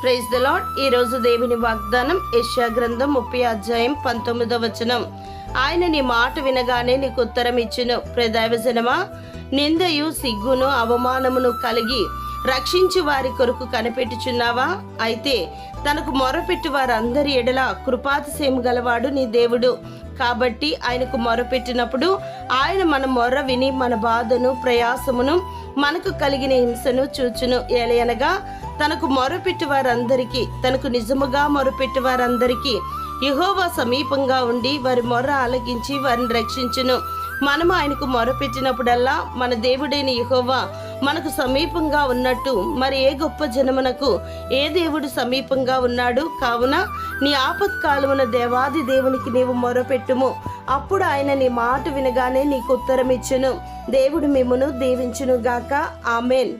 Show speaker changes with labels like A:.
A: Praise the lord. ఈరోజు దేవుని వాగ్దానం యెషయా గ్రంథం 30 అధ్యాయం 19వ వచనం. ఆయన నీ మాట వినగానే నీకు ఉత్తరం ఇచ్చును. దైవజనమా, నిందయు సిగ్గును అవమానమును కలిగి రక్షించి వారి కొరకు కనిపెట్టుచున్నావా? అయితే తనకు మొరపెట్టు వారందరి ఎడల కృపాతిశయము గలవాడు నీ దేవుడు. కాబట్టి ఆయనకు మొరపెట్టినప్పుడు ఆయన మన మొర్ర విని మన బాధను ప్రయాసమును మనకు కలిగిన హింసను చూచును. ఏలయనగా తనకు మొరపెట్టు వారందరికీ, తనకు నిజముగా మొరపెట్టు వారందరికీ యెహోవా సమీపంగా ఉండి వారి మొర్ర ఆలకించి వారిని రక్షించును. మనము ఆయనకు మొరపెట్టినప్పుడల్లా మన దేవుడైన యెహోవా మనకు సమీపంగా ఉన్నట్టు మరి ఏ గొప్ప జనమునకు ఏ దేవుడు సమీపంగా ఉన్నాడు? కావున నీ ఆపత్కాలమున దేవాది దేవునికి నీవు మొరపెట్టుము, అప్పుడు ఆయన నీ మాట వినగానే నీకు ఉత్తరం ఇచ్చును. దేవుడు మిమ్మును దీవించును గాక. ఆమేన్.